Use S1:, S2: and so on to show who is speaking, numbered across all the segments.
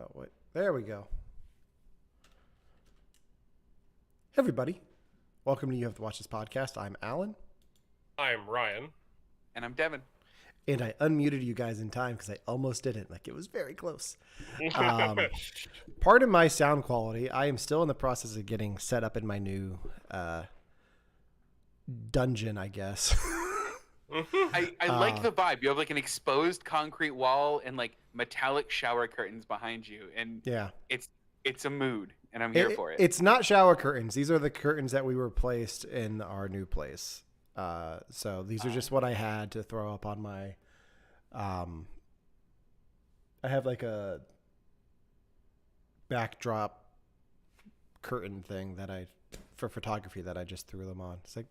S1: Oh, wait. There we go. Hey, everybody. Welcome to You Have to Watch This podcast. I'm Alan.
S2: I'm Ryan.
S3: And I'm Devin.
S1: And I unmuted you guys in time because I almost didn't. Like, it was very close. Part of my sound quality, I am still in the process of getting set up in my new dungeon, I guess.
S3: I like the vibe. You have like an exposed concrete wall and like metallic shower curtains behind you. And
S1: Yeah.
S3: it's a mood, and I'm here for it.
S1: It's not shower curtains. These are the curtains that we replaced in our new place. So these are just what I had to throw up on my, I have like a backdrop curtain thing for photography that I just threw them on. It's like,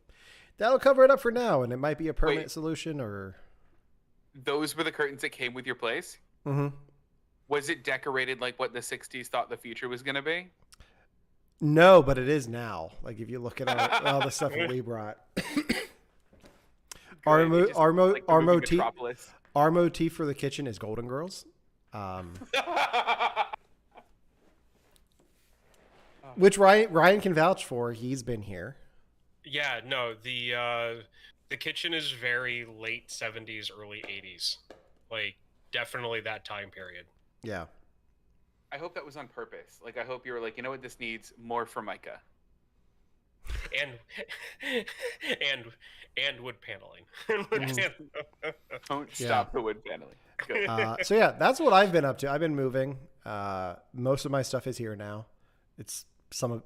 S1: that'll cover it up for now. And it might be a permanent solution or.
S3: Those were the curtains that came with your place?
S1: Mm-hmm.
S3: Was it decorated like what the 60s thought the future was going to be?
S1: No, but it is now. Like if you look at all the stuff that we brought. Our motif for the kitchen is Golden Girls, which Ryan can vouch for. He's been here.
S2: Yeah, no, the kitchen is very late 70s, early 80s. Like, definitely that time period.
S1: Yeah.
S3: I hope that was on purpose. Like, I hope you were like, you know what, this needs more Formica.
S2: And wood paneling.
S3: Don't stop the wood paneling.
S1: So yeah, that's what I've been up to. I've been moving. Most of my stuff is here now.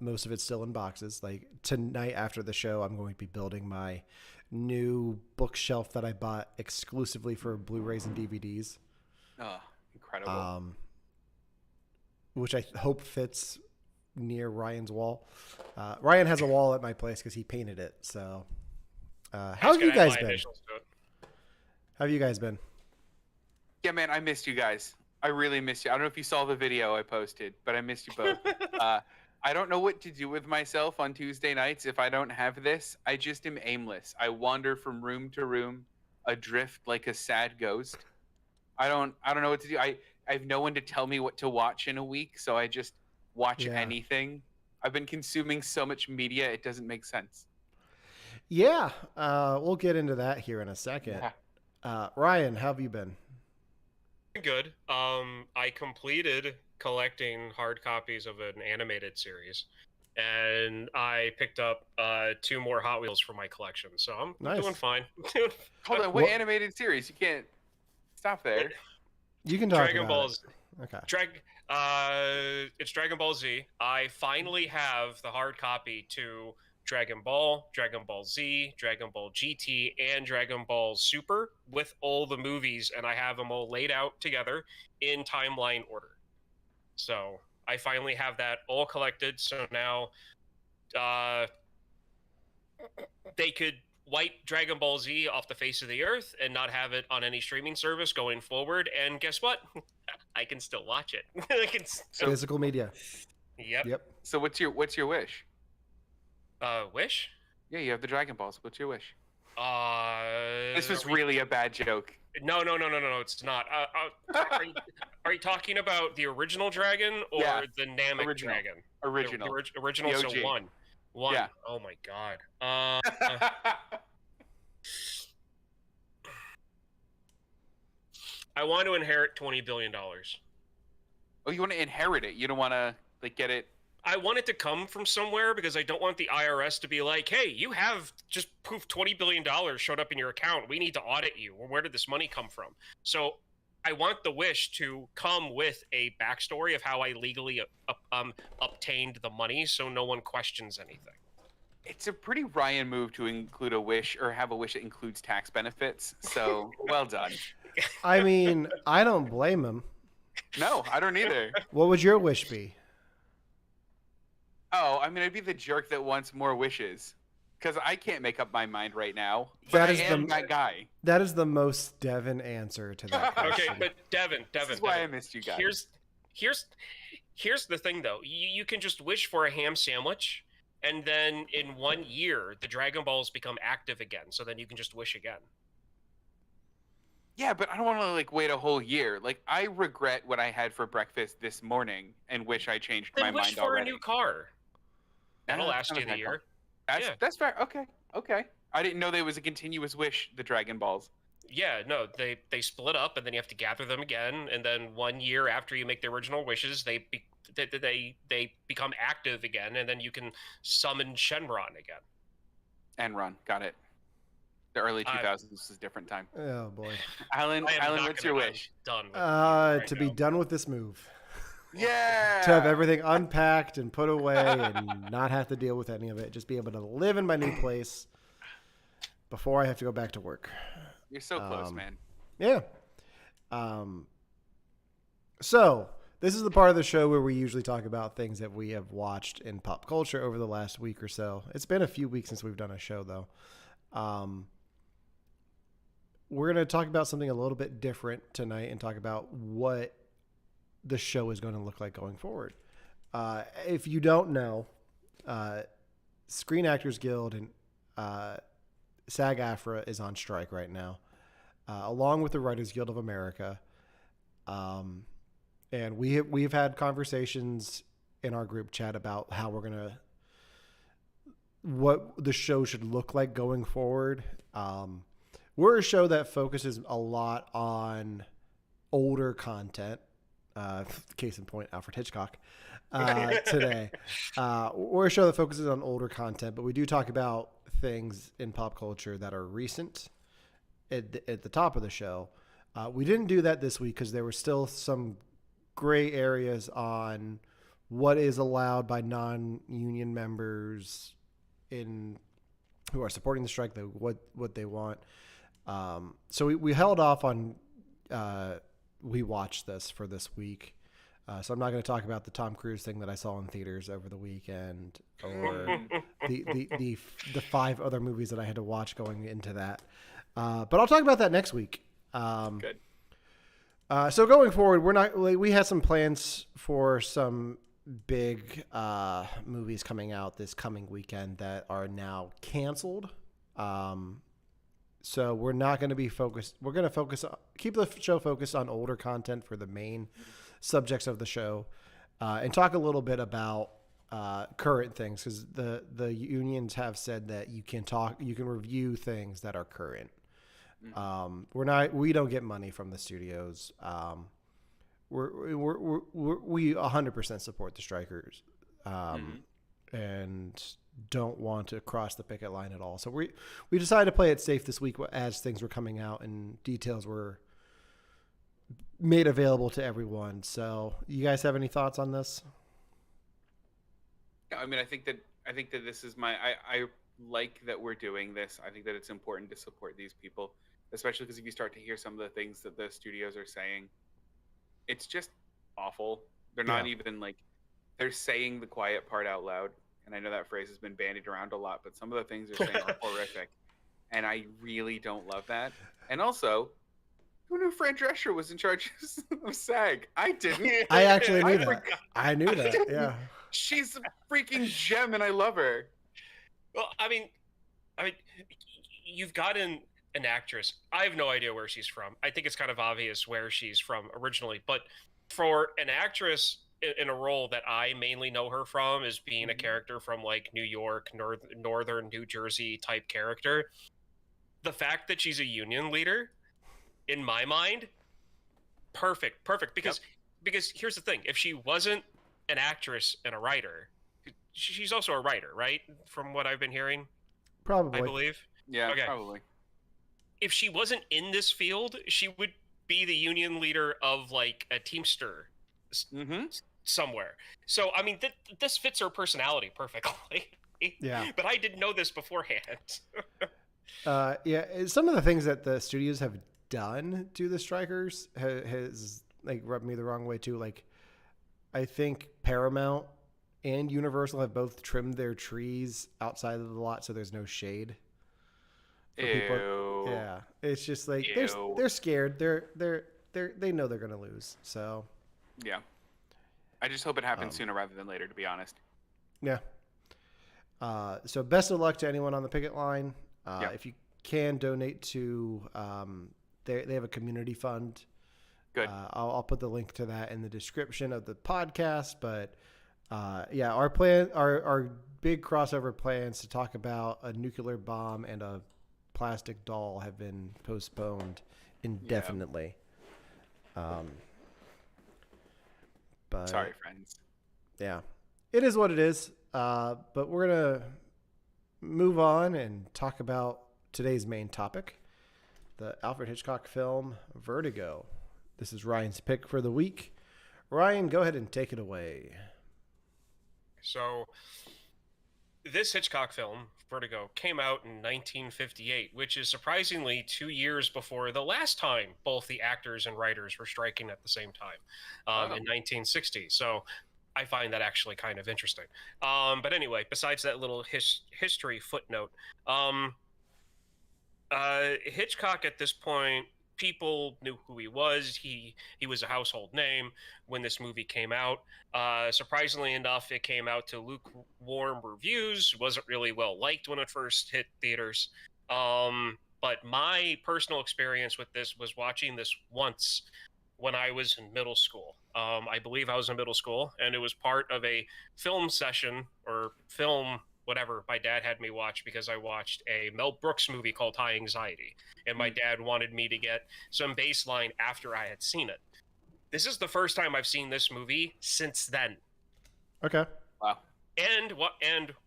S1: Most of it's still in boxes. Like tonight after the show, I'm going to be building my new bookshelf that I bought exclusively for Blu-rays and DVDs.
S3: Oh, incredible.
S1: Which I hope fits near Ryan's wall. Ryan has a wall at my place because he painted it. So, how have you guys been? How have you guys been?
S3: Yeah, man, I missed you guys. I really missed you. I don't know if you saw the video I posted, but I missed you both. I don't know what to do with myself on Tuesday nights if I don't have this. I just am aimless. I wander from room to room, adrift like a sad ghost. I don't know what to do. I have no one to tell me what to watch in a week, so I just watch anything. I've been consuming so much media, it doesn't make sense.
S1: Yeah, we'll get into that here in a second.
S3: Yeah.
S1: Ryan, how have you been?
S2: Good. I completed collecting hard copies of an animated series, and I picked up 2 more Hot Wheels for my collection, so I'm doing fine.
S3: Hold on, what animated series? You can't stop there.
S1: You can talk
S2: Dragon
S1: about
S2: Ball Z.
S1: Okay.
S2: It's Dragon Ball Z. I finally have the hard copy to Dragon Ball, Dragon Ball Z, Dragon Ball GT, and Dragon Ball Super with all the movies, and I have them all laid out together in timeline order. So I finally have that all collected. So now they could wipe Dragon Ball Z off the face of the earth and not have it on any streaming service going forward. And guess what? I can still watch it.
S1: Physical media.
S2: Yep.
S3: So what's your wish?
S2: Wish?
S3: Yeah, you have the Dragon Balls. What's your wish? This was
S2: Are we-
S3: really a bad joke.
S2: No, it's not. Are you talking about the original dragon or the Namek dragon?
S3: Original.
S2: The original,
S3: The
S2: so
S3: OG.
S2: one.
S3: Yeah.
S2: Oh my god. I want to inherit $20 billion.
S3: Oh, you want to inherit it? You don't want to like get it?
S2: I want it to come from somewhere because I don't want the IRS to be like, hey, you have just poof $20 billion showed up in your account. We need to audit you. Where did this money come from? So I want the wish to come with a backstory of how I legally obtained the money so no one questions anything.
S3: It's a pretty Ryan move to include a wish or have a wish that includes tax benefits. So well done.
S1: I mean, I don't blame him.
S3: No, I don't either.
S1: What would your wish be?
S3: Oh, I mean, I'd be the jerk that wants more wishes. Because I can't make up my mind right now. But I am that guy.
S1: That is the most Devin answer to that question.
S2: Okay, but Devin.
S3: This is why I missed you guys.
S2: Here's the thing, though. You can just wish for a ham sandwich, and then in 1 year, the Dragon Balls become active again. So then you can just wish again.
S3: Yeah, but I don't want to like wait a whole year. Like I regret what I had for breakfast this morning and wish I changed my
S2: Then wish
S3: mind
S2: for
S3: already.
S2: a new car. That'll
S3: That's
S2: last
S3: not a
S2: you the
S3: bad call.
S2: year.
S3: That's
S2: Yeah.
S3: that's fair. Okay. Okay. I didn't know there was a continuous wish, the Dragon Balls.
S2: Yeah, no, they split up, and then you have to gather them again, and then 1 year after you make the original wishes, they become active again, and then you can summon Shenron again.
S3: And run. Got it. The early
S2: I-
S3: 2000s was a different time.
S1: Oh boy.
S3: Alan,
S2: I am
S3: Alan,
S2: not
S3: what's
S2: gonna-
S3: your
S2: I'm
S3: wish?
S2: done with right
S1: To be
S2: now.
S1: done with this move.
S3: Yeah.
S1: To have everything unpacked and put away and not have to deal with any of it. Just be able to live in my new place before I have to go back to work.
S3: You're so close, man.
S1: Yeah. So this is the part of the show where we usually talk about things that we have watched in pop culture over the last week or so. It's been a few weeks since we've done a show, though. We're going to talk about something a little bit different tonight and talk about what the show is going to look like going forward. If you don't know, Screen Actors Guild and SAG-AFTRA is on strike right now, along with the Writers Guild of America. And we've had conversations in our group chat about how what the show should look like going forward. We're a show that focuses a lot on older content. Case in point, Alfred Hitchcock today. We're a show that focuses on older content, but we do talk about things in pop culture that are recent at the top of the show. We didn't do that this week because there were still some gray areas on what is allowed by non-union members who are supporting the strike, what they want. So we held off on we watched this for this week. So I'm not going to talk about the Tom Cruise thing that I saw in theaters over the weekend or the 5 other movies that I had to watch going into that. But I'll talk about that next week.
S3: Good.
S1: So going forward, we had some plans for some big movies coming out this coming weekend that are now canceled. So we're not going to be focused. We're going to keep the show focused on older content for the main subjects of the show, and talk a little bit about current things, because the unions have said that you can review things that are current. We don't get money from the studios. We 100% support the strikers, and don't want to cross the picket line at all. So we decided to play it safe this week as things were coming out and details were made available to everyone. So you guys have any thoughts on this?
S3: I mean, I think that this is I like that we're doing this. I think that it's important to support these people, especially because if you start to hear some of the things that the studios are saying, it's just awful. They're not even like, they're saying the quiet part out loud. And I know that phrase has been bandied around a lot, but some of the things they're saying are horrific. And I really don't love that. And also, who knew Fran Drescher was in charge of SAG? I didn't.
S1: I actually knew that.
S3: forgot.
S1: I knew that. Yeah.
S3: She's a freaking gem, and I love her.
S2: Well, I mean, you've got an actress. I have no idea where she's from. I think it's kind of obvious where she's from originally, but for an actress in a role that I mainly know her from is being a character from like New York, northern New Jersey type character. The fact that she's a union leader, in my mind, perfect. Because here's the thing: if she wasn't an actress and a writer, she's also a writer, right? From what I've been hearing,
S1: Probably.
S2: I believe.
S3: Yeah,
S2: Okay.
S3: probably.
S2: If she wasn't in this field, she would be the union leader of like a Teamster somewhere. So I mean, this fits her personality perfectly.
S1: Yeah.
S2: But I didn't know this beforehand.
S1: Some of the things that the studios have done to the strikers has like rubbed me the wrong way too. Like, I think Paramount and Universal have both trimmed their trees outside of the lot so there's no shade.
S3: Ew.
S1: Yeah, it's just like
S3: Ew.
S1: they're scared. They know they're gonna lose. So
S3: Yeah. I just hope it happens sooner rather than later, to be honest.
S1: yeah. So best of luck to anyone on the picket line.
S3: Yeah.
S1: If you can donate to they have a community fund.
S3: Good.
S1: I'll put the link to that in the description of the podcast. But yeah, our big crossover plans to talk about a nuclear bomb and a plastic doll have been postponed indefinitely. But
S3: Sorry, friends.
S1: yeah, it is what it is. But we're gonna move on and talk about today's main topic, the Alfred Hitchcock film Vertigo. This is Ryan's pick for the week. Ryan, go ahead and take it away.
S2: So, this Hitchcock film, Vertigo, came out in 1958, which is surprisingly 2 years before the last time both the actors and writers were striking at the same time, in 1960. So, I find that actually kind of interesting. But anyway, besides that little history footnote, Hitchcock at this point, people knew who he was. He was a household name when this movie came out. Surprisingly enough, it came out to lukewarm reviews. Wasn't really well liked when it first hit theaters. But my personal experience with this was watching this once when I was in middle school. I believe I was in middle school, and it was part of a film session or film whatever my dad had me watch because I watched a Mel Brooks movie called High Anxiety, and my dad wanted me to get some baseline after I had seen it. This is the first time I've seen this movie since then.
S1: Okay.
S3: Wow.
S2: And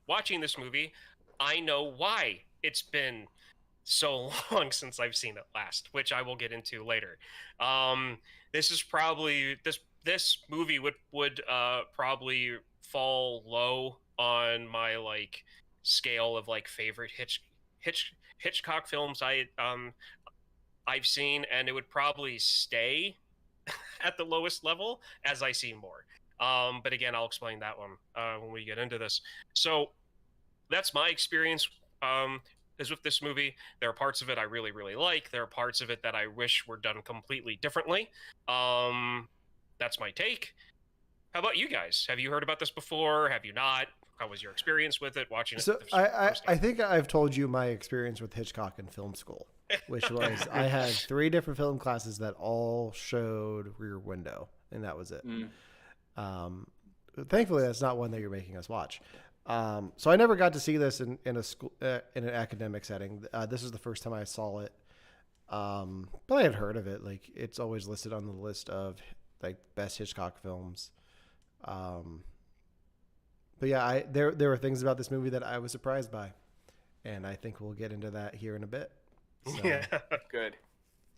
S2: watching this movie, I know why it's been so long since I've seen it last, which I will get into later. This is probably this movie would probably fall low on my like scale of like favorite Hitchcock films I've seen, and it would probably stay at the lowest level as I see more. But again, I'll explain that one when we get into this. So that's my experience is with this movie. There are parts of it I really, really like. There are parts of it that I wish were done completely differently. That's my take. How about you guys? Have you heard about this before? Have you not? How was your experience with it, watching it?
S1: So I think I've told you my experience with Hitchcock in film school, which was I had 3 different film classes that all showed Rear Window, and that was it. Thankfully, that's not one that you're making us watch. So I never got to see this in a school in an academic setting. This is the first time I saw it, but I had heard of it. Like it's always listed on the list of like best Hitchcock films. But yeah, there were things about this movie that I was surprised by, and I think we'll get into that here in a bit. So.
S2: Yeah.
S3: Good.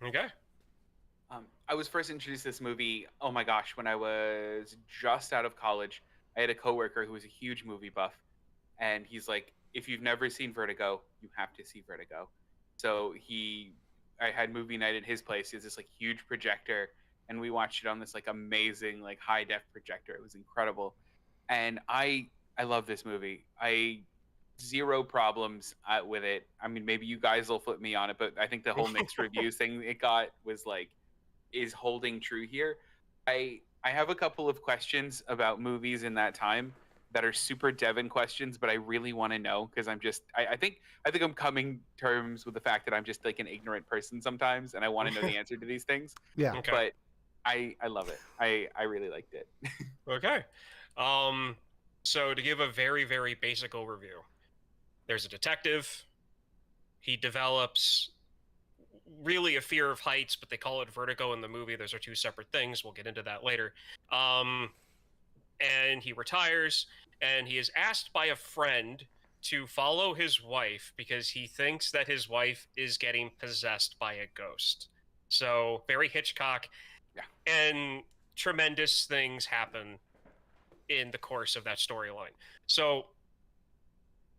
S2: Okay.
S3: I was first introduced to this movie, oh my gosh, when I was just out of college. I had a coworker who was a huge movie buff, and he's like, if you've never seen Vertigo, you have to see Vertigo. So I had movie night at his place. He has this like huge projector, and we watched it on this like amazing like high def projector. It was incredible. And I love this movie. Zero problems with it. I mean, maybe you guys will flip me on it, but I think the whole mixed reviews thing it got was like is holding true here. I have a couple of questions about movies in that time that are super Devin questions, but I really want to know because I think I'm coming to terms with the fact that I'm just like an ignorant person sometimes, and I want to know the answer to these things.
S1: Yeah.
S2: Okay.
S3: But I love it. I really liked it.
S2: Okay. So to give a very, very basic overview, there's a detective. He develops really a fear of heights, but they call it vertigo in the movie. Those are 2 separate things. We'll get into that later. And he retires, and he is asked by a friend to follow his wife because he thinks that his wife is getting possessed by a ghost. So very Hitchcock.
S3: Yeah. And
S2: tremendous things happen in the course of that storyline. So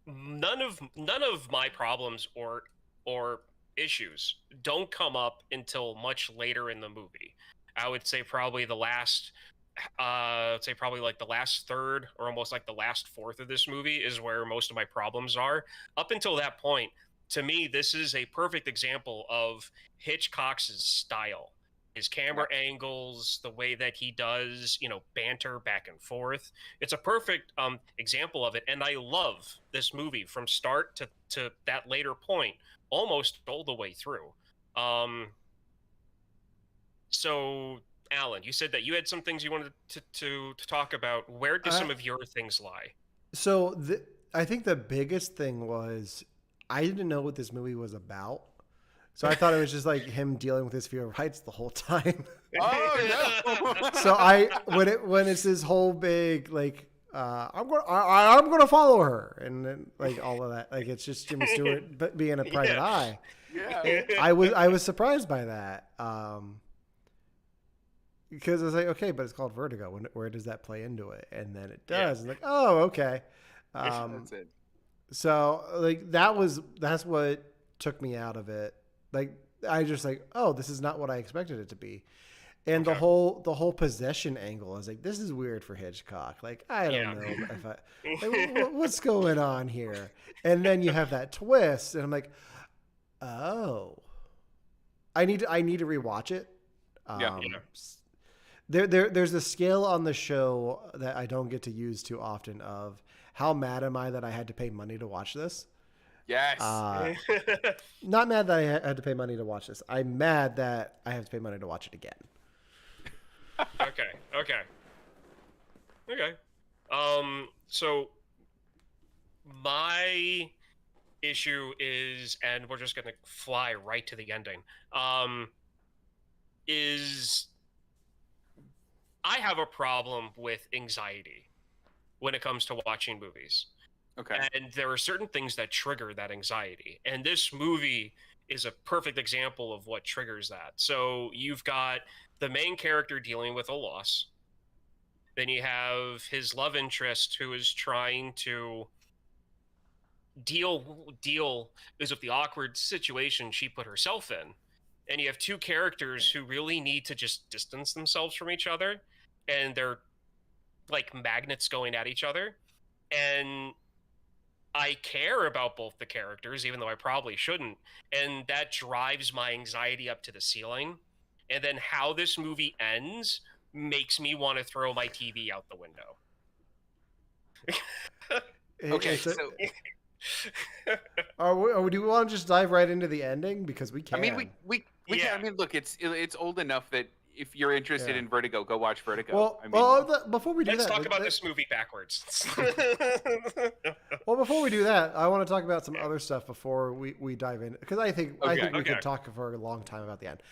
S2: none of my problems or issues don't come up until much later in the movie. I would say probably the last like the last third or almost like the last fourth of this movie is where most of my problems are. Up until that point, to me, this is a perfect example of Hitchcock's style. His camera angles, the way that he does, banter back and forth. It's a perfect example of it. And I love this movie from start to that later point, almost all the way through. So, Alan, you said that you had some things you wanted to talk about. Where do some of your things lie?
S1: So I think the biggest thing was I didn't know what this movie was about. So I thought it was just like him dealing with his fear of heights the whole time.
S3: Oh no!
S1: So when it's this whole big like I'm gonna follow her and then like all of that, like it's just Jimmy Stewart but being a private eye.
S3: Yeah.
S1: I was surprised by that because I was like, okay, but it's called Vertigo. Where does that play into it? And then it does. And like, oh, okay.
S3: That's it.
S1: So like that's what took me out of it. Like I just like, oh, this is not what I expected it to be. And the whole possession angle, I was like, this is weird for Hitchcock. Like, I don't know if what's going on here. And then you have that twist, and I'm like, oh, I need to rewatch it. There's a scale on the show that I don't get to use too often of how mad am I that I had to pay money to watch this.
S3: Yes.
S1: Not mad that I had to pay money to watch this. I'm mad that I have to pay money to watch it again.
S2: Okay. So my issue is, and we're just gonna fly right to the ending. Is I have a problem with anxiety when it comes to watching movies.
S3: Okay.
S2: And there are certain things that trigger that anxiety. And this movie is a perfect example of what triggers that. So you've got the main character dealing with a loss. Then you have his love interest who is trying to deal with the awkward situation she put herself in. And you have two characters who really need to just distance themselves from each other. And they're like magnets going at each other. And I care about both the characters, even though I probably shouldn't. And that drives my anxiety up to the ceiling. And then how this movie ends makes me want to throw my TV out the window.
S3: Okay, so
S1: do we want to just dive right into the ending? Because we can.
S3: I mean, we can. I mean, look, it's old enough that if you're interested in Vertigo, go watch Vertigo.
S1: Well, before we do
S2: let's
S1: that,
S2: talk about this movie backwards.
S1: Well, before we do that, I want to talk about some other stuff before we dive in, because I think we could talk for a long time about the end.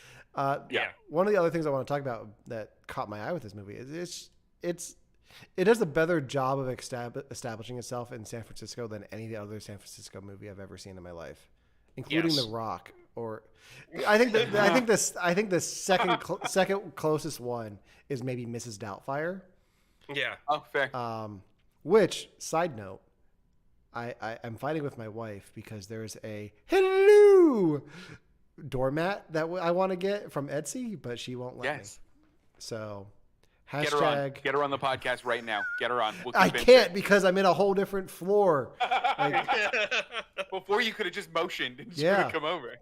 S1: One of the other things I want to talk about that caught my eye with this movie is it does a better job of establishing itself in San Francisco than any other San Francisco movie I've ever seen in my life, including The Rock. Or I think the second closest one is maybe Mrs. Doubtfire.
S2: Yeah.
S3: Oh, fair.
S1: Which, side note, I'm fighting with my wife because there's a hello doormat that I want to get from Etsy, but she won't let me. So, hashtag
S3: get her on the podcast right now. Get her on.
S1: I can't because I'm in a whole different floor.
S3: Before you could have just motioned and she would have come over.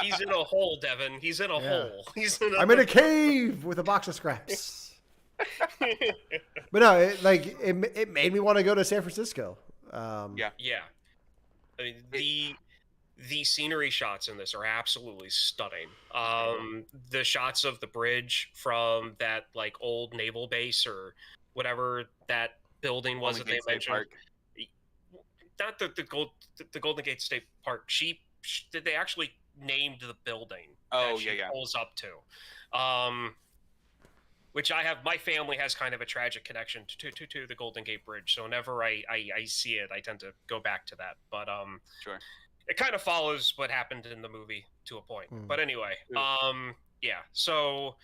S2: He's in a hole, Devin. He's in a hole.
S1: I'm in a cave with a box of scraps. But no, it made me want to go to San Francisco.
S2: Yeah. I mean, the scenery shots in this are absolutely stunning. The shots of the bridge from that like old naval base or whatever that building was that they mentioned. Not the Golden Gate State Park. They actually named the building.
S3: Oh,
S2: that pulls up to. Which my family has kind of a tragic connection to the Golden Gate Bridge. So whenever I see it, I tend to go back to that. But
S3: sure.
S2: It kind of follows what happened in the movie to a point. But anyway, so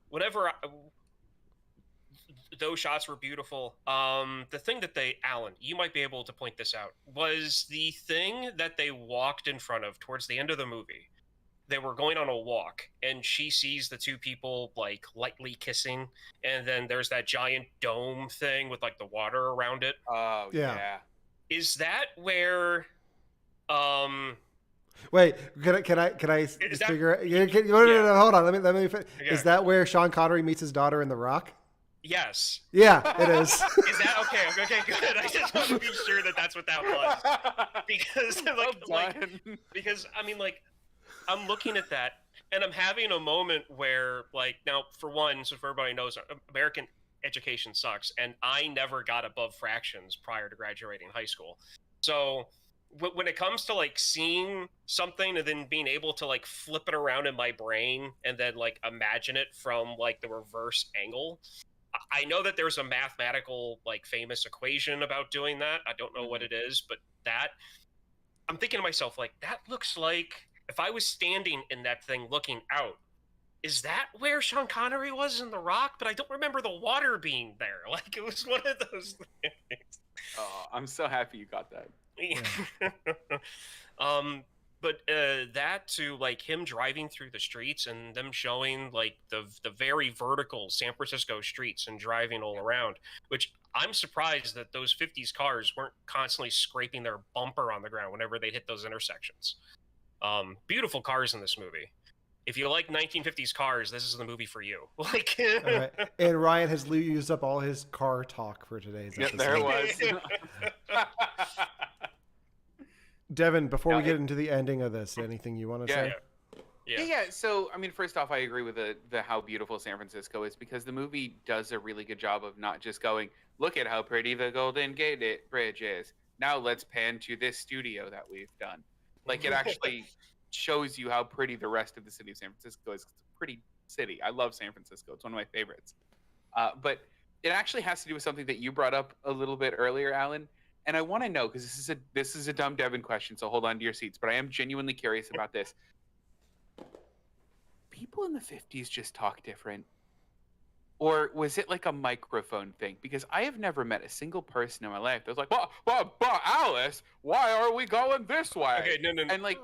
S2: whenever those shots were beautiful. The thing that Alan, you might be able to point this out, was the thing that they walked in front of towards the end of the movie. They were going on a walk, and she sees the two people like lightly kissing, and then there's that giant dome thing with like the water around it.
S3: Oh yeah.
S2: Is that where?
S1: Wait, can I figure? No, hold on. Let me. Okay. Is that where Sean Connery meets his daughter in The Rock?
S2: Yes.
S1: Yeah, it is.
S2: Is that okay? Okay, good. I just want to be sure that that's what that was, because because I mean, like, I'm looking at that, and I'm having a moment where, like, now for one, so for everybody knows, American education sucks, and I never got above fractions prior to graduating high school. So when it comes to like seeing something and then being able to like flip it around in my brain and then like imagine it from like the reverse angle, I know that there's a mathematical like famous equation about doing that. I don't know what it is, but that I'm thinking to myself, like, that looks like if I was standing in that thing looking out, is that where Sean Connery was in The Rock? But I don't remember the water being there. Like, it was one of those things.
S3: Oh, I'm so happy you got that.
S2: But that to like him driving through the streets and them showing like the very vertical San Francisco streets and driving all around, which I'm surprised that those 50s cars weren't constantly scraping their bumper on the ground whenever they hit those intersections. Beautiful cars in this movie. If you like 1950s cars, this is the movie for you. Like,
S1: All right. And Ryan has used up all his car talk for today's episode.
S3: There it was.
S1: Devin, before we get into the ending of this, anything you want to say?
S3: Yeah. So, I mean, first off, I agree with the how beautiful San Francisco is, because the movie does a really good job of not just going, look at how pretty the Golden Gate Bridge is. Now let's pan to this studio that we've done. Like, it actually shows you how pretty the rest of the city of San Francisco is. It's a pretty city. I love San Francisco. It's one of my favorites. But it actually has to do with something that you brought up a little bit earlier, Alan. And I want to know, because this is a dumb Devin question, so hold on to your seats. But I am genuinely curious about this. People in the 50s just talk different? Or was it like a microphone thing? Because I have never met a single person in my life that's like, but Alice, why are we going this way?
S2: Okay, no.
S3: And like,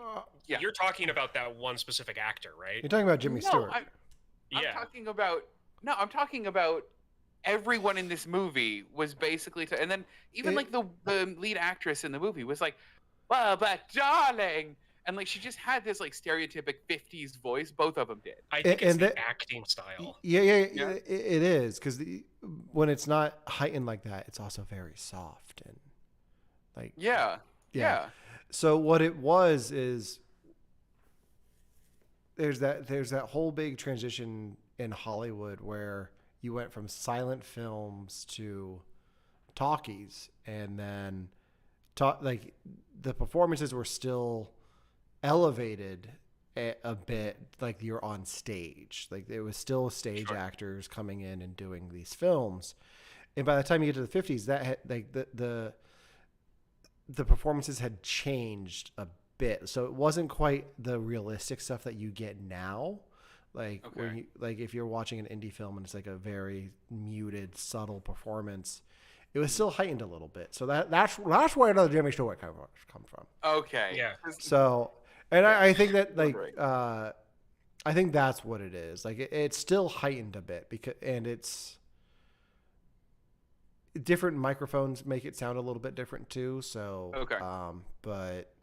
S3: yeah.
S2: You're talking about that one specific actor, right?
S1: You're talking about Jimmy Stewart.
S3: I'm talking about everyone in this movie was basically, and then even like the lead actress in the movie was like, well, but darling. And like she just had this like stereotypic 50s voice. Both of them did.
S2: I think it's the acting style.
S1: Yeah. It is, because when it's not heightened like that, it's also very soft and like
S3: yeah.
S1: So what it was is there's that whole big transition in Hollywood where you went from silent films to talkies, and then like the performances were still elevated a bit, like you're on stage. Like there was still stage actors coming in and doing these films, and by the time you get to the 50s, that had, like the performances had changed a bit, so it wasn't quite the realistic stuff that you get now. Like when you, like if you're watching an indie film and it's like a very muted, subtle performance, it was still heightened a little bit. So that's where another Jimmy Stewart come from.
S3: Okay.
S2: Yeah.
S1: So, and I think that like I think that's what it is. Like it's still heightened a bit because, and it's different microphones make it sound a little bit different too. So but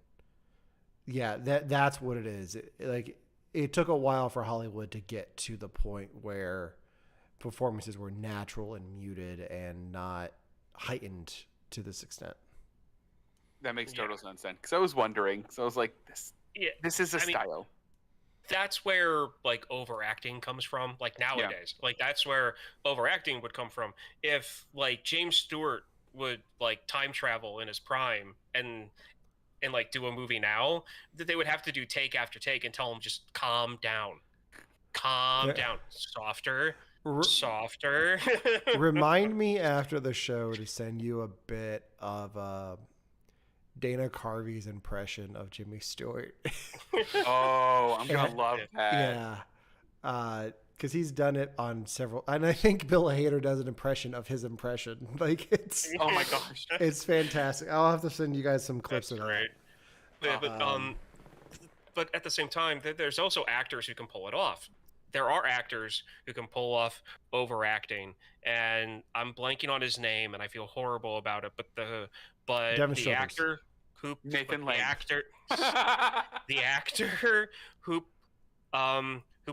S1: yeah, that's what it is. It took a while for Hollywood to get to the point where performances were natural and muted and not heightened to this extent.
S3: That makes total sense then. Because I was wondering. So I was like, this is a style.
S2: That's where like overacting comes from. Like nowadays, like that's where overacting would come from. If like James Stewart would like time travel in his prime and like do a movie now, that they would have to do take after take and tell him just calm down, softer.
S1: Remind me after the show to send you a bit of Dana Carvey's impression of Jimmy Stewart.
S3: Oh, I'm gonna love that.
S1: Yeah, because he's done it on several, and I think Bill Hader does an impression of his impression. Like it's
S3: oh my gosh,
S1: it's fantastic. I'll have to send you guys some clips of that.
S2: Yeah, but at the same time, there's also actors who can pull it off. There are actors who can pull off overacting, and I'm blanking on his name, and I feel horrible about it. But the actor who
S3: Nathan Lane.
S2: The actor who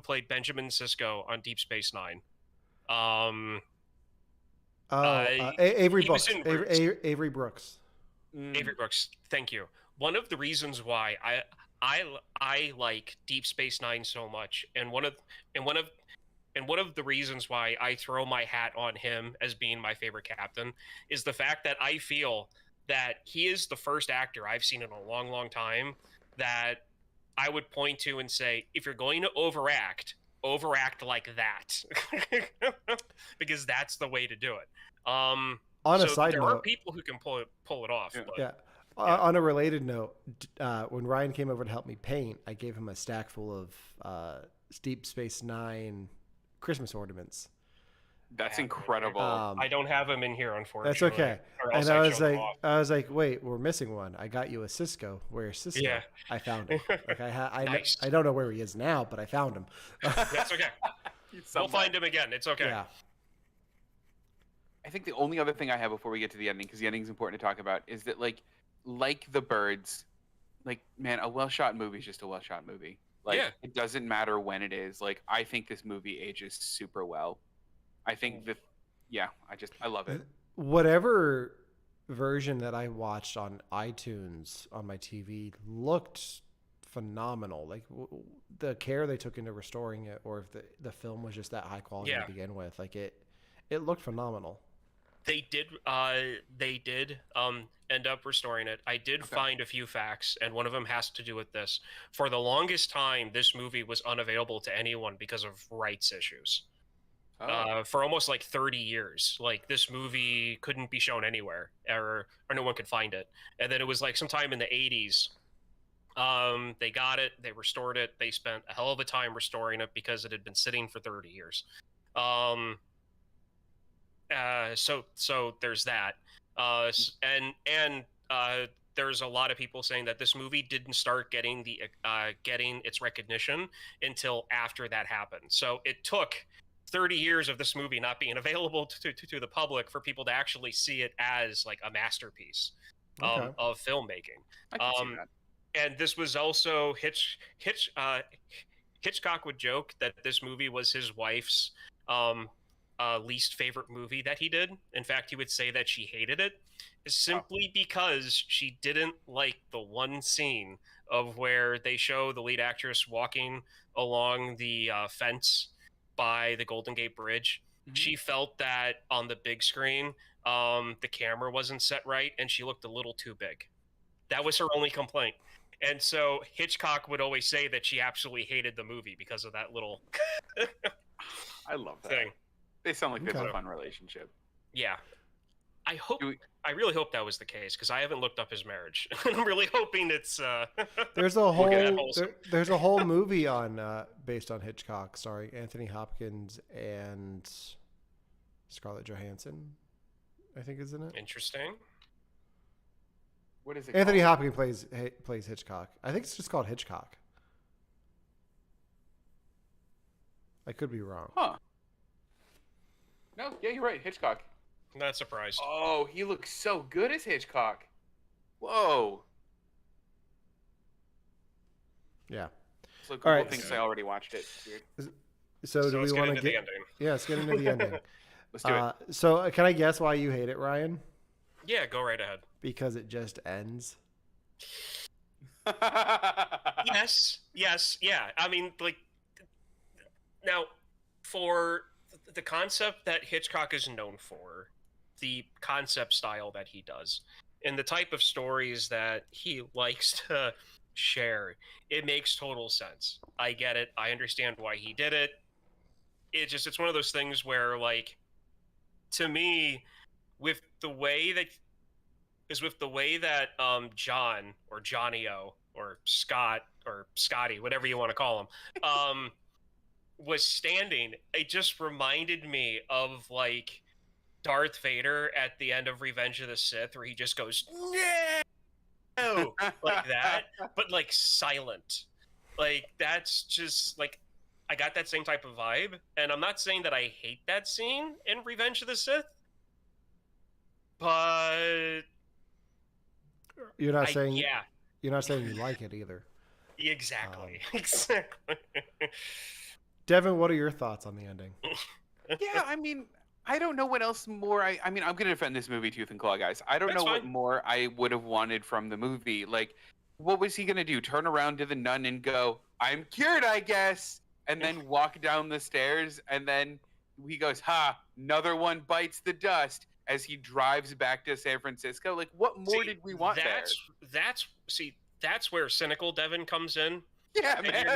S2: played Benjamin Sisko on Deep Space Nine.
S1: Avery Brooks. Avery Brooks.
S2: Avery Brooks. Thank you. One of the reasons why I like Deep Space Nine so much, and one of the reasons why I throw my hat on him as being my favorite captain is the fact that I feel that he is the first actor I've seen in a long, long time that I would point to and say, if you're going to overact like that, because that's the way to do it.
S1: On a
S2: So
S1: side
S2: there are
S1: note,
S2: people who can pull it off.
S3: Yeah.
S2: But
S1: yeah.
S2: Yeah.
S1: On a related note, when Ryan came over to help me paint, I gave him a stack full of Deep Space Nine Christmas ornaments.
S3: That's
S2: Yeah,
S3: incredible.
S2: I don't have him in here, unfortunately.
S1: That's okay.
S2: Or else
S1: And
S2: I'd show them off.
S1: I was like, wait, we're missing one. I got you a Cisco. Where's Cisco?
S2: Yeah.
S1: I found him. Like
S2: Nice.
S1: I don't know where he is now, but I found him.
S2: That's okay. We'll find him again. It's okay.
S1: Yeah.
S3: I think the only other thing I have before we get to the ending, because the ending is important to talk about, is that like The Birds, like man, a well shot movie is just a well shot movie. Like
S2: Yeah.
S3: it doesn't matter when it is. Like I think this movie ages super well. I think I love it.
S1: Whatever version that I watched on iTunes on my TV looked phenomenal. Like the care they took into restoring it, or if the film was just that high quality
S2: Yeah.
S1: to begin with, like it looked phenomenal.
S2: They did end up restoring it. I did find a few facts, and one of them has to do with this. For the longest time, this movie was unavailable to anyone because of rights issues.
S3: Oh.
S2: For almost like 30 years, like this movie couldn't be shown anywhere, or no one could find it. And then it was like sometime in the 80s, they got it, they restored it, they spent a hell of a time restoring it because it had been sitting for 30 years. So there's that. There's a lot of people saying that this movie didn't start getting its recognition until after that happened. So it took 30 years of this movie not being available to the public for people to actually see it as like a masterpiece
S1: Okay.
S2: of filmmaking.
S3: I can see that.
S2: And this was also Hitchcock would joke that this movie was his wife's least favorite movie that he did. In fact, he would say that she hated it simply because she didn't like the one scene of where they show the lead actress walking along the fence by the Golden Gate Bridge.
S3: Mhm.
S2: She felt that on the big screen, the camera wasn't set right and she looked a little too big. That was her only complaint. And so Hitchcock would always say that she absolutely hated the movie because of that little
S3: I love that.
S2: thing.
S3: They sound like they have
S1: Okay.
S3: a fun relationship.
S2: Yeah. I really hope that was the case because I haven't looked up his marriage. I'm really hoping it's
S1: There's a
S2: We'll
S1: whole
S2: get that wholesome.
S1: there's a whole movie on based on Hitchcock, starring Anthony Hopkins and Scarlett Johansson, I think is in it.
S2: interesting.
S3: What is it
S1: Anthony
S3: called?
S1: Hopkins plays Hitchcock. I think it's just called Hitchcock. I could be wrong.
S3: Huh. No, yeah, you're right. Hitchcock.
S2: Not surprised.
S3: Oh, he looks so good as Hitchcock. Whoa.
S1: Yeah.
S3: So
S1: All
S3: Google
S1: right.
S3: thinks I already watched it. Weird.
S1: So do we
S2: let's get
S1: want
S2: into
S1: to
S2: the
S1: get?
S2: ending.
S1: Yeah, let's get into the ending.
S3: Let's do it.
S1: So can I guess why you hate it, Ryan?
S2: Yeah, go right ahead.
S1: Because it just ends.
S2: Yes, yeah. I mean, like, now, for the concept that Hitchcock is known for, the concept style that he does, and the type of stories that he likes to share, it makes total sense. I get it. I understand why he did it. It's one of those things where, like, to me, with the way that John or Johnny O or Scott or Scotty, whatever you want to call him, was standing, it just reminded me of like Darth Vader at the end of Revenge of the Sith, where he just goes no, like that, but like silent. Like that's just like I got that same type of vibe, and I'm not saying that I hate that scene in Revenge of the Sith, but
S1: You're not saying
S2: yeah,
S1: you're not saying you like it either.
S2: exactly, exactly.
S1: Devin, what are your thoughts on the ending?
S3: Yeah, I mean, I don't know what else more. I mean, I'm gonna defend this movie tooth and claw, guys. I don't
S2: That's
S3: know what
S2: fine.
S3: more I would have wanted from the movie. Like, what was he gonna do? Turn around to the nun and go, "I'm cured, I guess," and then walk down the stairs, and then he goes, "Ha! Another one bites the dust." As he drives back to San Francisco, like, what more did we want there?
S2: That's where cynical Devin comes in.
S3: Yeah,
S2: And
S3: man.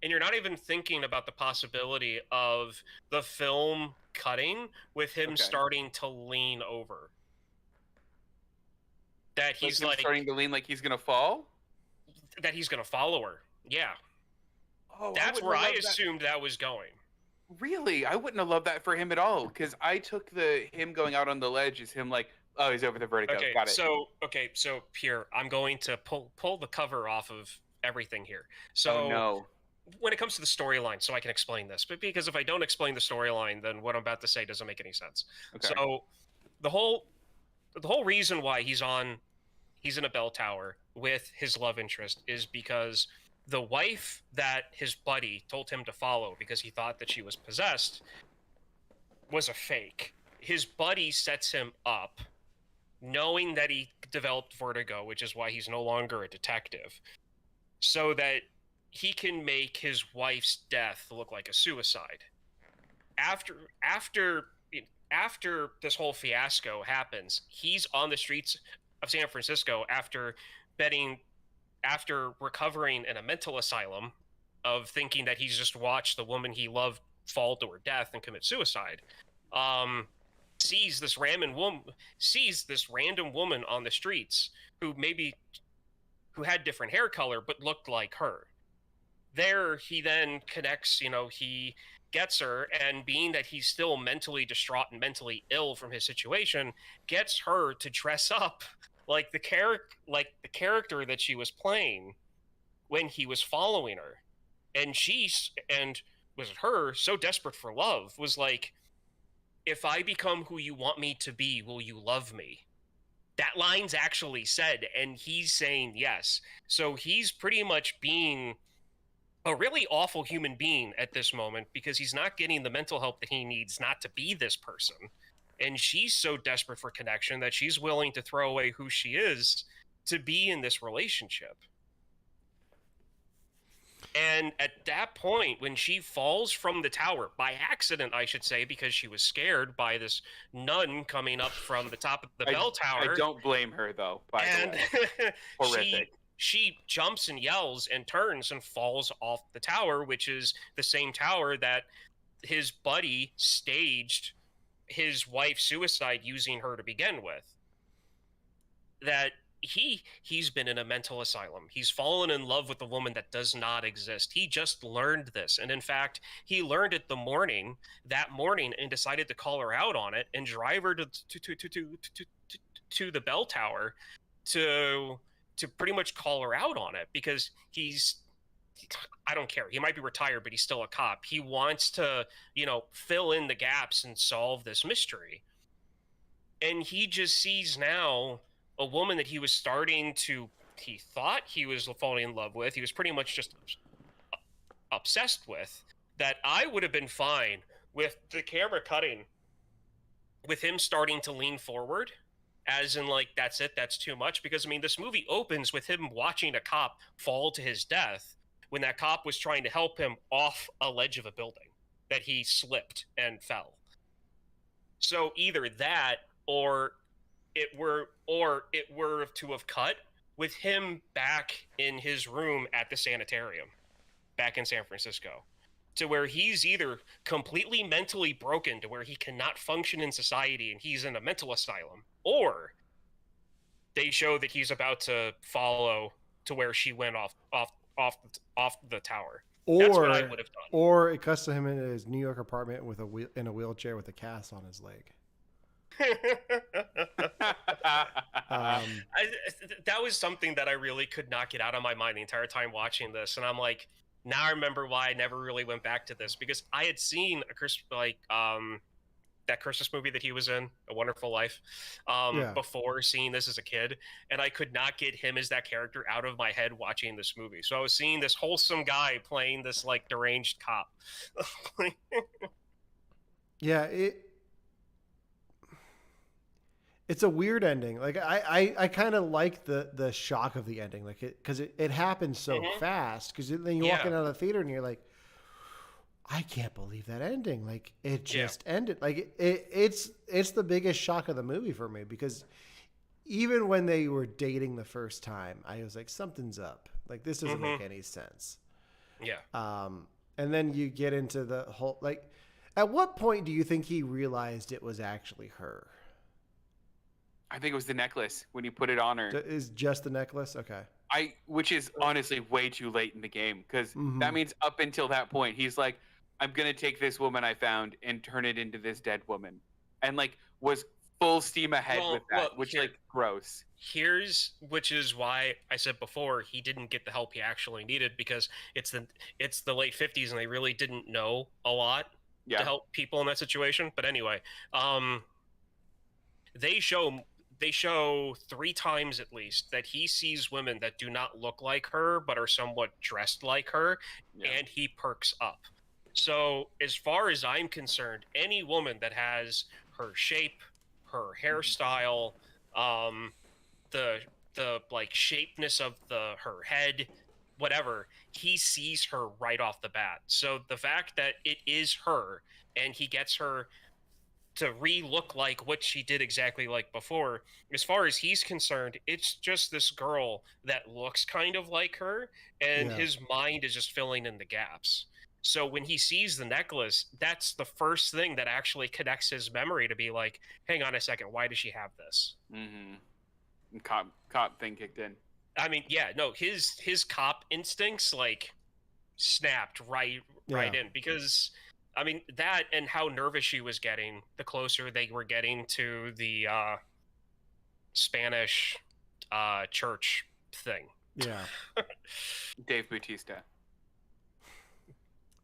S2: you're not even thinking about the possibility of the film cutting with him starting to lean over. That he's like
S3: starting to lean like he's gonna fall.
S2: That he's gonna follow her. Yeah.
S3: Oh,
S2: that's where I assumed that was going.
S3: Really, I wouldn't have loved that for him at all, because I took him going out on the ledge as him like, oh, he's over the vertigo.
S2: Okay,
S3: got it.
S2: So here I'm going to pull the cover off of everything here. So
S3: oh, no.
S2: When it comes to the storyline, so I can explain this, but because if I don't explain the storyline, then what I'm about to say doesn't make any sense. Okay. So the whole reason why he's in a bell tower with his love interest is because the wife that his buddy told him to follow because he thought that she was possessed was a fake. His buddy sets him up knowing that he developed vertigo, which is why he's no longer a detective, so that he can make his wife's death look like a suicide. After this whole fiasco happens, he's on the streets of San Francisco after recovering in a mental asylum of thinking that he's just watched the woman he loved fall to her death and commit suicide. Sees this random woman on the streets who had different hair color but looked like her. There he then connects, he gets her, and being that he's still mentally distraught and mentally ill from his situation, gets her to dress up like the character that she was playing when he was following her. And was her so desperate for love was like, if I become who you want me to be, will you love me? That line's actually said, and he's saying yes. So he's pretty much being a really awful human being at this moment because he's not getting the mental help that he needs not to be this person. And she's so desperate for connection that she's willing to throw away who she is to be in this relationship. And at that point, when she falls from the tower, by accident, I should say, because she was scared by this nun coming up from the top of the bell tower.
S3: I don't blame her, though, by the way. Horrific.
S2: She jumps and yells and turns and falls off the tower, which is the same tower that his buddy staged his wife's suicide using her to begin with. That he's been in a mental asylum. He's fallen in love with a woman that does not exist. He just learned this. And in fact, he learned it that morning and decided to call her out on it and drive her to the bell tower to pretty much call her out on it, because I don't care. He might be retired, but he's still a cop. He wants to, fill in the gaps and solve this mystery. And he just sees now a woman that he thought he was falling in love with. He was pretty much just obsessed with, that I would have been fine with the camera cutting, with him starting to lean forward, as in like, that's it, that's too much. Because this movie opens with him watching a cop fall to his death when that cop was trying to help him off a ledge of a building that he slipped and fell. So either that, or it were to have cut with him back in his room at the sanitarium back in San Francisco, to where he's either completely mentally broken to where he cannot function in society and he's in a mental asylum, or they show that he's about to follow to where she went off the tower. That's what I would have done.
S1: Or it cuts to him in his New York apartment in a wheelchair with a cast on his leg.
S2: That was something that I really could not get out of my mind the entire time watching this, and I'm like, now I remember why I never really went back to this, because I had seen that Christmas movie that he was in, A Wonderful Life, before seeing this as a kid, and I could not get him as that character out of my head watching this movie. So I was seeing this wholesome guy playing this like deranged cop.
S1: Yeah, it's a weird ending. Like I kind of like the shock of the ending, like because it happened so fast. Because then you're walking out of the theater and you're like, I can't believe that ending. Like it just ended. Like it's the biggest shock of the movie for me because even when they were dating the first time, I was like, something's up. Like this doesn't make any sense.
S2: Yeah.
S1: And then you get into the whole like, at what point do you think he realized it was actually her?
S3: I think it was the necklace when you put it on her.
S1: Is just the necklace? Okay.
S3: Which is honestly way too late in the game because that means up until that point he's like, I'm gonna take this woman I found and turn it into this dead woman, and like was full steam ahead with that, which like gross.
S2: Which is why I said before he didn't get the help he actually needed because it's the late 50s and they really didn't know a lot to help people in that situation. But anyway, they show 3 times at least that he sees women that do not look like her but are somewhat dressed like her, and he perks up. So as far as I'm concerned, any woman that has her shape, her hairstyle, the like shapeness of her head, whatever, he sees her right off the bat. So the fact that it is her and he gets her to re-look like what she did exactly like before, as far as he's concerned, it's just this girl that looks kind of like her, and his mind is just filling in the gaps. So when he sees the necklace, that's the first thing that actually connects his memory to be like, hang on a second, why does she have this?
S3: Cop thing kicked in.
S2: I mean, yeah, no, his cop instincts like snapped right in, because I mean that and how nervous she was getting the closer they were getting to the Spanish church thing.
S1: Yeah.
S3: Dave Bautista.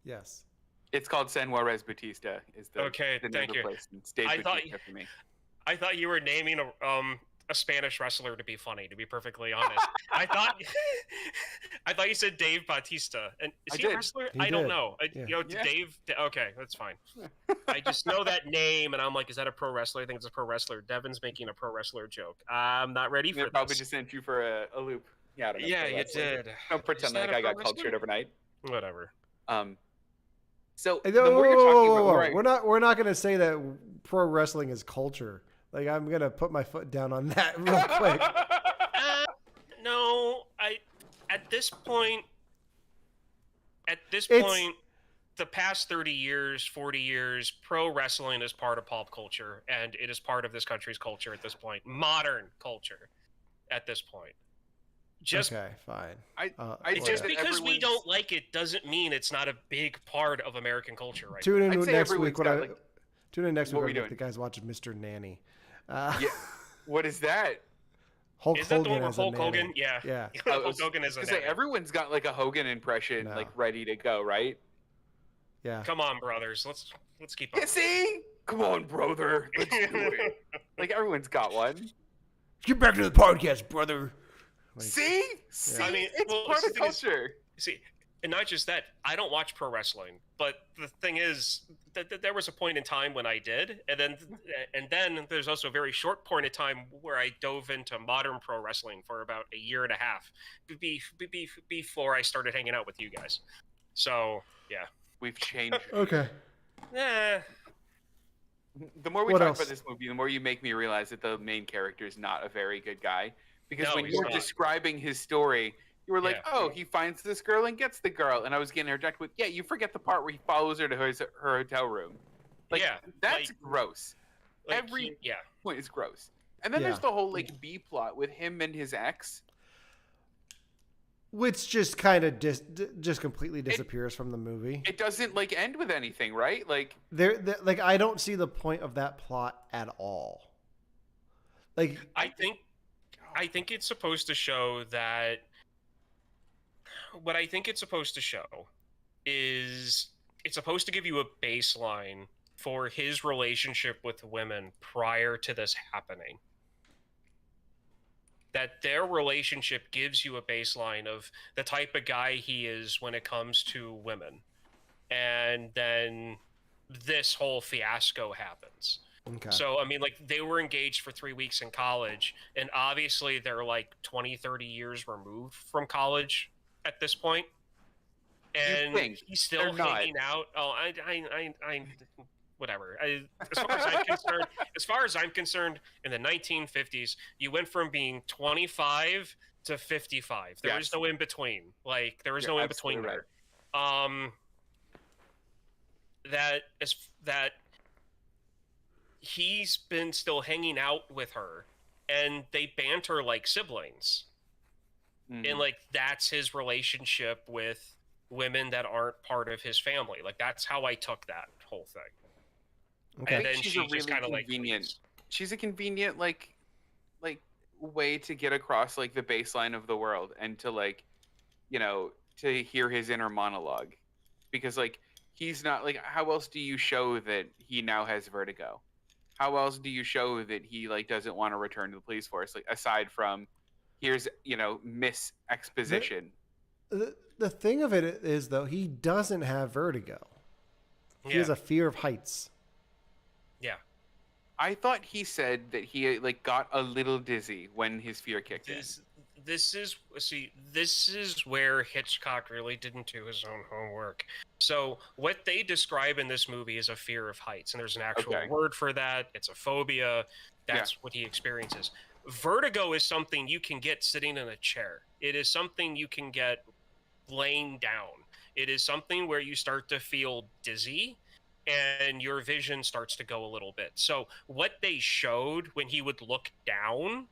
S1: Yes.
S3: It's called San Juarez Bautista. Is the
S2: thank you.
S3: Place. It's Dave Bautista for me.
S2: I thought you were naming a Spanish wrestler to be funny. To be perfectly honest, I thought you said Dave Bautista. And is he a wrestler? I don't know. Dave. Okay, that's fine. I just know that name, and I'm like, is that a pro wrestler? I think it's a pro wrestler. Devin's making a pro wrestler joke. I'm not ready for this.
S3: Probably just sent you for a loop. Yeah, I don't know.
S2: Yeah, you did.
S3: Don't pretend like I got cultured overnight.
S2: Whatever.
S3: So the more you're talking about,
S2: we're
S1: not going to say that pro wrestling is culture. Like I'm going to put my foot down on that real quick.
S2: No, at this point, the past 30 years, 40 years, pro wrestling is part of pop culture, and it is part of this country's culture at this point. Modern culture at this point.
S1: Okay, fine.
S2: Just because we don't like it doesn't mean it's not a big part of American culture, right?
S1: Tune in next week when the guys watching Mr. Nanny.
S3: What is that?
S1: Hulk
S2: is that
S1: Hogan
S2: the one where Hulk Hogan? Yeah. Hulk Hogan is a nanny.
S3: Everyone's got like a Hogan impression like ready to go, right?
S1: Yeah.
S2: Come on, brothers. Let's keep up.
S3: Yeah, see? Come on, brother. Let's do it. Like everyone's got one.
S1: Get back to the podcast, brother.
S3: Like, see? I mean, it's part of culture.
S2: See, and not just that, I don't watch pro wrestling, but the thing is that there was a point in time when I did, and then there's also a very short point in time where I dove into modern pro wrestling for about a year and a half before I started hanging out with you guys. So, yeah.
S3: We've changed.
S1: Okay.
S3: The more we talk about this movie, the more you make me realize that the main character is not a very good guy. Because when you were describing his story, you were like, he finds this girl and gets the girl. And I was getting interjected with, you forget the part where he follows her to her hotel room. Like, that's gross. Like, every point is gross. And then there's the whole, B plot with him and his ex.
S1: Which just kind of just completely disappears from the movie.
S3: It doesn't, end with anything, right? Like,
S1: I don't see the point of that plot at all. Like,
S2: I think it's supposed to show that what I think it's supposed to show is it's supposed to give you a baseline for his relationship with women prior to this happening. That their relationship gives you a baseline of the type of guy he is when it comes to women. And then this whole fiasco happens.
S1: Okay.
S2: So, I mean, like, they were engaged for 3 weeks in college, and obviously they're like 20, 30 years removed from college at this point. And
S3: think.
S2: he's still
S3: They're not.
S2: hanging out. Oh, whatever. As far as I'm concerned, in the 1950s, you went from being 25 to 55. There was
S3: Yes.
S2: no in between. Like, there was
S3: You're
S2: no in between
S3: absolutely
S2: there. That he's been still hanging out with her, and they banter like siblings.
S3: Mhm.
S2: And like that's his relationship with women that aren't part of his family. Like that's how I took that whole thing.
S1: Okay.
S2: And then
S3: she's
S2: she
S3: a
S2: just
S3: really
S2: kind of like
S3: convenient.
S2: leaves.
S3: She's a convenient like way to get across like the baseline of the world and to like, to hear his inner monologue, because like he's not like, how else do you show that he now has vertigo? How else do you show that he like doesn't want to return to the police force, like aside from here's miss exposition.
S1: The thing of it is, though, he doesn't have vertigo. He has a fear of heights.
S2: Yeah.
S3: I thought he said that he like got a little dizzy when his fear kicked in.
S2: This is where Hitchcock really didn't do his own homework. So what they describe in this movie is a fear of heights, and there's an actual word for that. It's a phobia. That's what he experiences. Vertigo is something you can get sitting in a chair. It is something you can get laying down. It is something where you start to feel dizzy and your vision starts to go a little bit. So what they showed when he would look down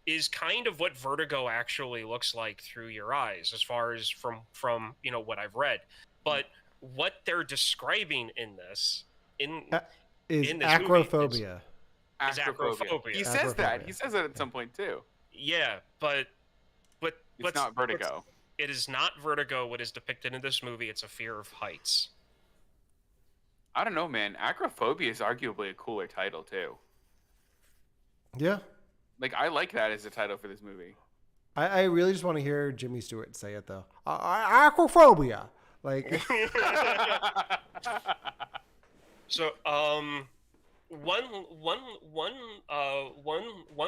S2: is kind of what vertigo actually looks like through your eyes, as far as from what I've read. But what they're describing in this
S1: is acrophobia.
S2: Is acrophobia.
S3: He says that. He says that at some point too.
S2: Yeah, but
S3: it's not vertigo.
S2: It is not vertigo. What is depicted in this movie? It's a fear of heights.
S3: I don't know, man. Acrophobia is arguably a cooler title too.
S1: Yeah.
S3: Like I like that as a title for this movie.
S1: I really just want to hear Jimmy Stewart say it though. Acrophobia. Like.
S2: So one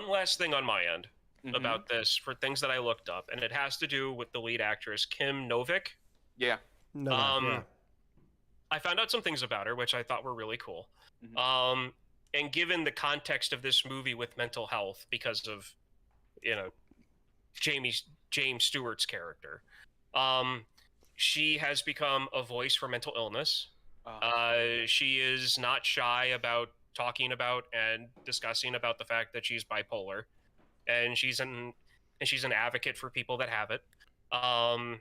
S2: last thing on my end about this for things that I looked up, and it has to do with the lead actress Kim Novik.
S3: Yeah.
S2: I found out some things about her, which I thought were really cool. And given the context of this movie with mental health, because of James Stewart's character, she has become a voice for mental illness. She is not shy about talking about and discussing about the fact that she's bipolar, and she's an advocate for people that have it. And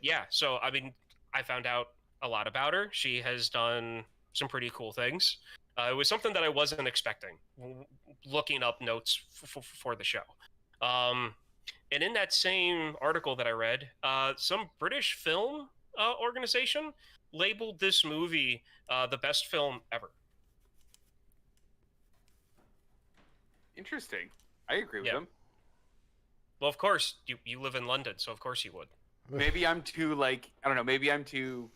S2: yeah, so I mean, I found out a lot about her. She has done some pretty cool things. It was something that I wasn't expecting, looking up notes for the show. And in that same article that I read, some British film organization labeled this movie the best film ever.
S3: Interesting. I agree with him.
S2: Well, of course, you live in London, so of course you would.
S3: Maybe I'm too I don't know. Maybe I'm too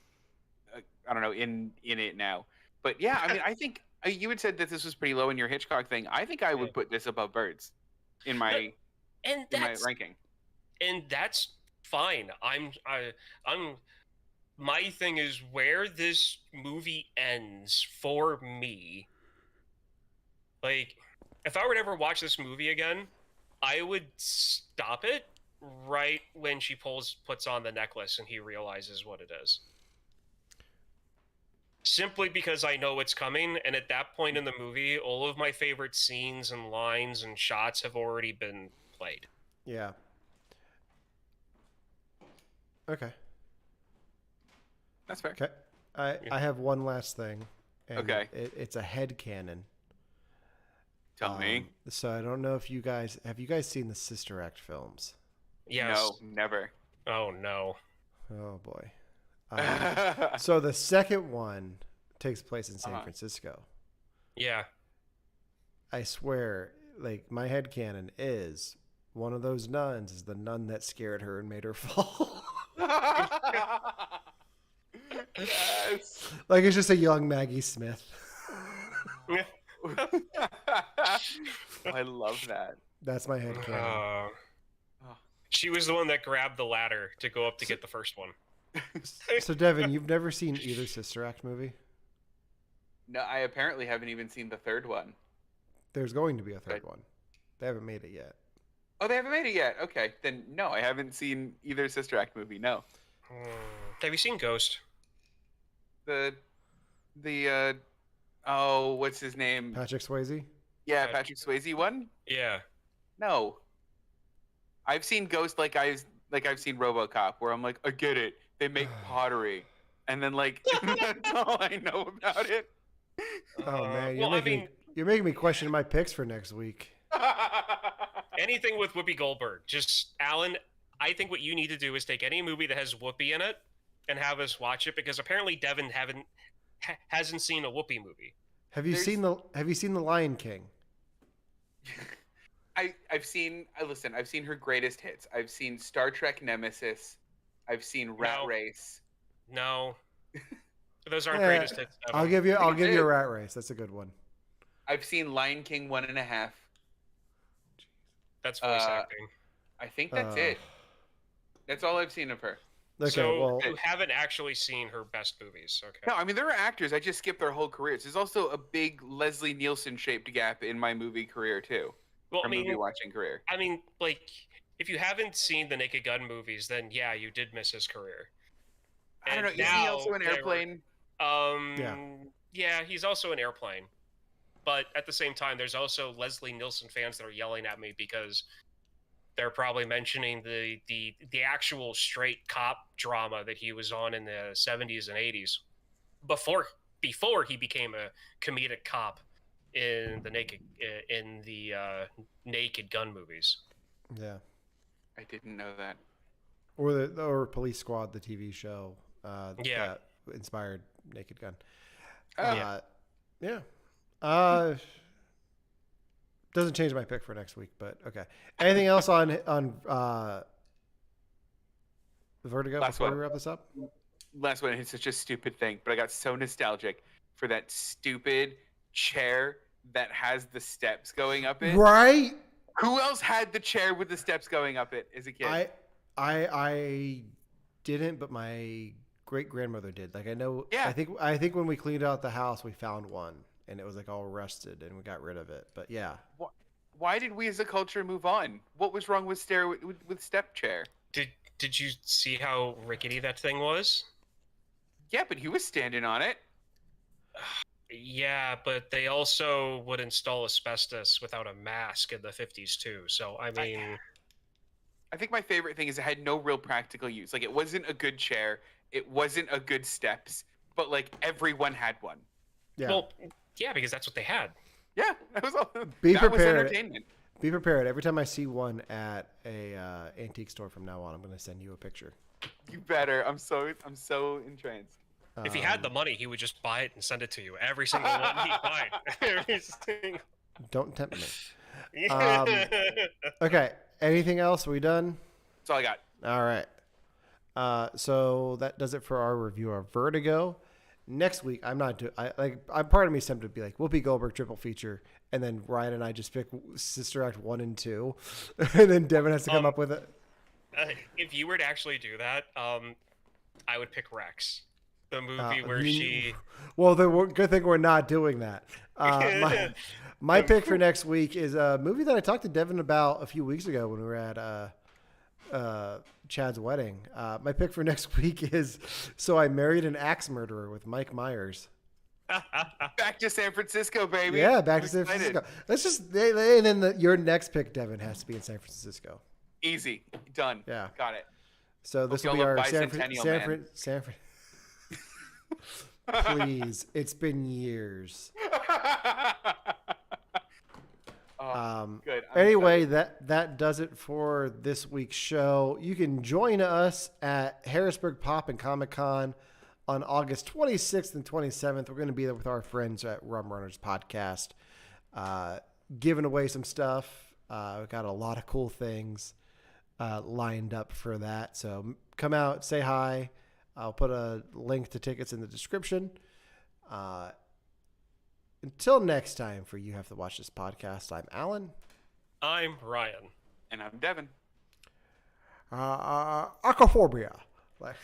S3: in it now. But yeah, I mean, I think you had said that this was pretty low in your Hitchcock thing. I think I would put this above Birds in my my ranking.
S2: And that's fine. My thing is where this movie ends for me. Like, if I were to ever watch this movie again, I would stop it right when she puts on the necklace and he realizes what it is. Simply because I know it's coming, and at that point in the movie, all of my favorite scenes and lines and shots have already been played.
S1: Yeah. Okay.
S3: That's fair.
S1: Okay. I have one last thing. And
S3: okay.
S1: It's a headcanon.
S3: Tell me.
S1: So I don't know if you guys seen the Sister Act films?
S2: Yes.
S3: No, never.
S2: Oh no.
S1: Oh boy. So the second one takes place in San Francisco.
S2: Yeah.
S1: I swear, like, my headcanon is one of those nuns is the nun that scared her and made her fall.
S3: Yes.
S1: Like, it's just a young Maggie Smith.
S3: I love that.
S1: That's my head canon.
S2: She was the one that grabbed the ladder to go up to get the first one.
S1: So Devin, you've never seen either Sister Act movie?
S3: No, I apparently haven't even seen the third one.
S1: There's going to be a third one. They haven't made it yet.
S3: Oh, they haven't made it yet. Okay, then no, I haven't seen either Sister Act movie. No.
S2: Have you seen Ghost?
S3: Oh, what's his name?
S1: Patrick Swayze?
S3: Yeah, Patrick Swayze one?
S2: Yeah.
S3: No. I've seen Ghost like I've seen RoboCop, where I'm like, I get it. They make pottery, and then like that's all I know about it.
S1: Oh man, you're making me question my picks for next week.
S2: Anything with Whoopi Goldberg. Just Alan, I think what you need to do is take any movie that has Whoopi in it and have us watch it, because apparently Devin hasn't seen a Whoopi movie.
S1: Have you seen the Lion King?
S3: I've seen her greatest hits. I've seen Star Trek Nemesis. I've seen Rat Race.
S2: No. Those aren't greatest hits ever.
S1: I'll give you a Rat Race. That's a good one.
S3: I've seen Lion King 1.5.
S2: That's voice acting.
S3: I think that's it. That's all I've seen of her.
S1: Okay,
S2: so
S1: well,
S2: you haven't actually seen her best movies. Okay.
S3: No, I mean, there are actors. I just skipped their whole careers. There's also a big Leslie Nielsen-shaped gap in my movie career, too.
S2: Well,
S3: movie watching career.
S2: I mean, like, if you haven't seen the Naked Gun movies, then yeah, you did miss his career.
S3: I don't know. Is he also an Airplane?
S2: Yeah, he's also an Airplane. But at the same time, there's also Leslie Nielsen fans that are yelling at me because they're probably mentioning the actual straight cop drama that he was on in the 70s and 80s before he became a comedic cop in the Naked Gun movies.
S1: Yeah,
S3: I didn't know that.
S1: Or Police Squad, the TV show. That inspired Naked Gun. Doesn't change my pick for next week, but okay. Anything else on Vertigo before we wrap this up?
S3: Last one. It's such a stupid thing, but I got so nostalgic for that stupid chair that has the steps going up it.
S1: Right?
S3: Who else had the chair with the steps going up it as a kid?
S1: I didn't, but my great grandmother did. Like I know.
S3: Yeah.
S1: I think when we cleaned out the house, we found one, and it was like all rusted, and we got rid of it. But yeah.
S3: Why did we as a culture move on? What was wrong with step chair?
S2: Did you see how rickety that thing was?
S3: Yeah, but he was standing on it.
S2: Yeah, but they also would install asbestos without a mask in the 50s too. So I mean,
S3: I think my favorite thing is it had no real practical use. Like it wasn't a good chair, it wasn't a good steps, but like everyone had one.
S1: Yeah.
S2: Well, yeah, because that's what they had.
S3: Yeah, that was all.
S1: Be
S3: that
S1: prepared.
S3: was entertainment.
S1: Be prepared. Every time I see one at a antique store from now on, I'm going to send you a picture.
S3: You better. I'm so entranced.
S2: If he had the money, he would just buy it and send it to you. Every single one he'd buy.
S1: Don't tempt me. Okay. Anything else? We done?
S3: That's all I got.
S1: All right. So that does it for our review of Vertigo. Next week, I'm part of me is tempted to be like Whoopi Goldberg triple feature, and then Ryan and I just pick Sister Act 1 and 2, and then Devin has to come up with it.
S2: If you were to actually do that, I would pick Rex, the movie where she.
S1: Well, good thing we're not doing that. My pick for next week is a movie that I talked to Devin about a few weeks ago when we were at Chad's wedding. My pick for next week is So I Married an Axe Murderer with Mike Myers.
S3: Back to San Francisco, baby.
S1: Yeah, back to San Francisco. Let's just and then your next pick, Devin, has to be in San Francisco.
S3: Easy, done.
S1: Yeah,
S3: got it.
S1: So this will be our San Fran. Please, it's been years.
S3: Good.
S1: Anyway, that does it for this week's show. You can join us at Harrisburg Pop and Comic Con on August 26th and 27th. We're going to be there with our friends at Rum Runners Podcast, giving away some stuff. We've got a lot of cool things lined up for that. So come out, say hi. I'll put a link to tickets in the description. Until next time, for You Have to Watch This podcast, I'm Alan.
S2: I'm Ryan.
S3: And I'm Devin.
S1: Aquaphobia. Like.